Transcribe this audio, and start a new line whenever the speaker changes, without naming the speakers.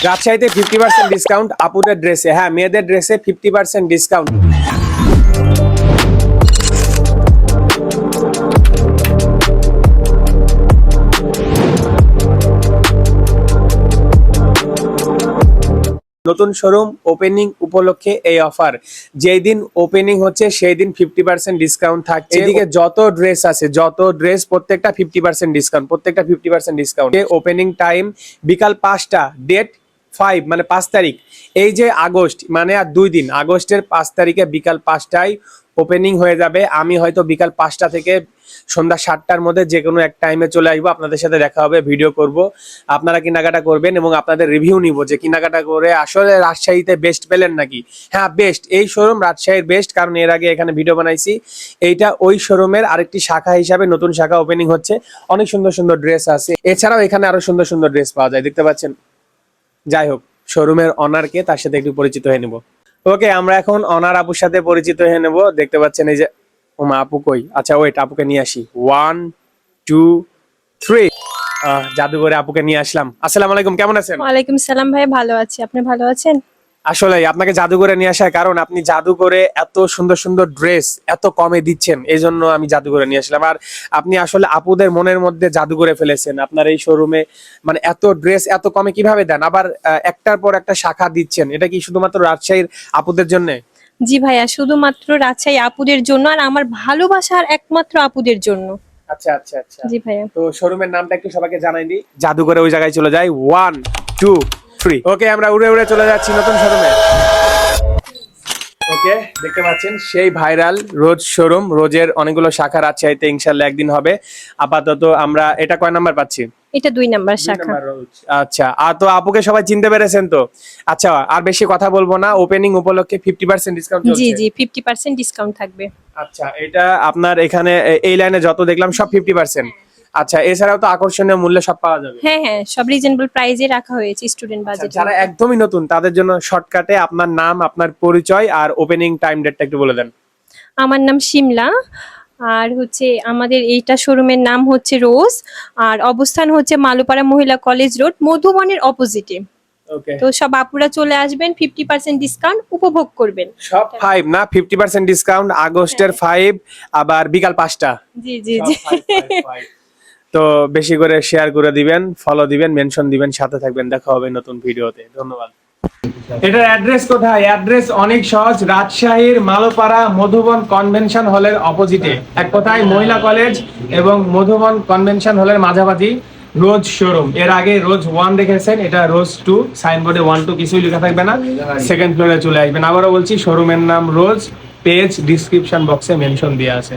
রাজশাহীতে 50% ডিসকাউন্ট আপুদের ড্রেসে, হ্যাঁ মেয়েদের ড্রেসে 50% ডিসকাউন্ট। নতুন শোরুম ওপেনিং উপলক্ষে এই অফার, যেই দিন ওপেনিং হচ্ছে সেই দিন 50% ডিসকাউন্ট থাকছে। এদিকে যত ড্রেস আছে, যত ড্রেস প্রত্যেকটা 50% ডিসকাউন্ট, প্রত্যেকটা 50% ডিসকাউন্ট। ওপেনিং টাইম বিকাল 5টা, ডেট 5 মানে 5 তারিখ। এই যে আগস্ট মানে আর 2 দিন, আগস্টের 5 তারিখে বিকাল 5টায় ওপেনিং হয়ে যাবে। আমি হয়তো বিকাল 5টা থেকে সন্ধ্যা 7টার মধ্যে যে কোনো এক টাইমে চলে আসবো, আপনাদের সাথে দেখা হবে, ভিডিও করব, আপনারা কেনাকাটা করবেন এবং আপনাদের রিভিউ নিব যে কেনাকাটা করে আসলে রাজশাহীতে বেস্ট পেলেন নাকি। হ্যাঁ বেস্ট, এই শোরুম রাজশাহীর বেস্ট, কারণ এর আগে এখানে ভিডিও বানাইছি। এইটা ওই শোরুমের আরেকটি শাখা হিসাবে নতুন শাখা ওপেনিং হচ্ছে। অনেক সুন্দর সুন্দর ড্রেস আছে, এছাড়াও এখানে আরো সুন্দর সুন্দর ড্রেস পাওয়া যায়, দেখতে পাচ্ছেন। যাই হোক, শোরুমের অনারকে, তার সাথে একটু পরিচিত হয়ে নেব। ওকে, আমরা এখন অনার আপুর সাথে পরিচিত হয়ে নেব। দেখতে পাচ্ছেন এই যে ওমা আপু কই, আচ্ছা ওয়েট, আপুকে নিয়ে আসি। 1 2 3 জাদুঘরে আপুকে নিয়ে আসলাম। আসসালামু আলাইকুম, কেমন আছেন?
ওয়ালাইকুম সালাম ভাই, ভালো আছি, আপনি ভালো আছেন?
আসলে আপনাকে জাদুঘরে নিয়ে আসার কারণ আপনি জাদুঘরে এত সুন্দর সুন্দর ড্রেস এত কমে দিচ্ছেন, এই জন্য আমি জাদুঘরে নিয়ে আসলাম। আর আপনি আসলে আপুদের মনের মধ্যে জাদুঘরে ফেলেছেন। আপনার এই শোরুমে মানে এত ড্রেস এত কমে কিভাবে দেন, আবার একটার পর একটা শাখা দিচ্ছেন, এটা কি শুধুমাত্র রাজশাহীর আপুদের জন্য?
জি ভাইয়া, শুধুমাত্র রাজশাহী আপুদের জন্য আর আমার ভালোবাসার একমাত্র আপুদের জন্য।
আচ্ছা আচ্ছা আচ্ছা,
জি ভাইয়া।
তো শোরুমের নামটা একটু সবাইকে জানাই দিই। জাদুঘরে ওই জায়গায় চলে যাই। 1 2 3। ওকে, আমরা উড়ে উড়ে চলে যাচ্ছি নতুন শোরুমে। ওকে, দেখতে পাচ্ছেন সেই ভাইরাল রোজ শোরুম। রোজের অনেকগুলো শাখা রাজশাহীতে ইনশাল্লাহ একদিন হবে। আপাতত আমরা এটা কয় নাম্বার পাচ্ছি?
এটা 2 নাম্বার শাখা।
আচ্ছা, আর তো আপুকে সবাই চিনতে পেরেছেন তো? আচ্ছা, আর বেশি কথা বলবো না, ওপেনিং উপলক্ষে 50% ডিসকাউন্ট চলছে।
জি জি, 50% ডিসকাউন্ট থাকবে।
আচ্ছা, এটা আপনার এখানে এই লাইনে যত দেখলাম সব 50%। আচ্ছা, এছাড়াও তো আকর্ষণীয় মূল্যে সব পাওয়া যাবে।
হ্যাঁ হ্যাঁ, সব রিজনেবল প্রাইসে রাখা হয়েছে স্টুডেন্ট বাজেট।
যারা একদমই নতুন তাদের জন্য শর্টকাটে আপনার নাম, আপনার পরিচয় আর ওপেনিং টাইম ডেটটা একটু বলে দেন।
আমার নাম শিমলা, আর হচ্ছে আমাদের এইটা শোরুমের নাম হচ্ছে রোজ, আর অবস্থান হচ্ছে মালুপাড়া মহিলা কলেজ রোড, মধুবনের অপোজিটে।
ওকে,
তো সব আপুরা চলে আসবেন, 50% ডিসকাউন্ট উপভোগ করবেন।
সব 5 না, 50% ডিসকাউন্ট আগস্টের 5, আবার বিকাল 5টা।
জি জি জি।
তো বেশি করে শেয়ার করে দিবেন, ফলো দিবেন, মেনশন দিবেন, সাথে থাকবেন। দেখা হবে নতুন ভিডিওতে, ধন্যবাদ। এটার অ্যাড্রেস কোথায়? অ্যাড্রেস অনেক সহজ, রাজশাহীর মালোপাড়া মধুবন কনভেনশন হলের অপোজিটে, এক কথায় মহিলা কলেজ এবং মধুবন কনভেনশন হলের মাঝামাঝি রোজ শোরুম। এর আগে রোজ 1 দেখেছেন, এটা রোজ 2। সাইনবোর্ডে 1 2 কিছুই লেখা থাকবে না, সেকেন্ড ফ্লোরে চলে আসবেন। আবারও বলছি, শোরুমের নাম রোজ, পেজ ডিসক্রিপশন বক্সে মেনশন দেওয়া আছে।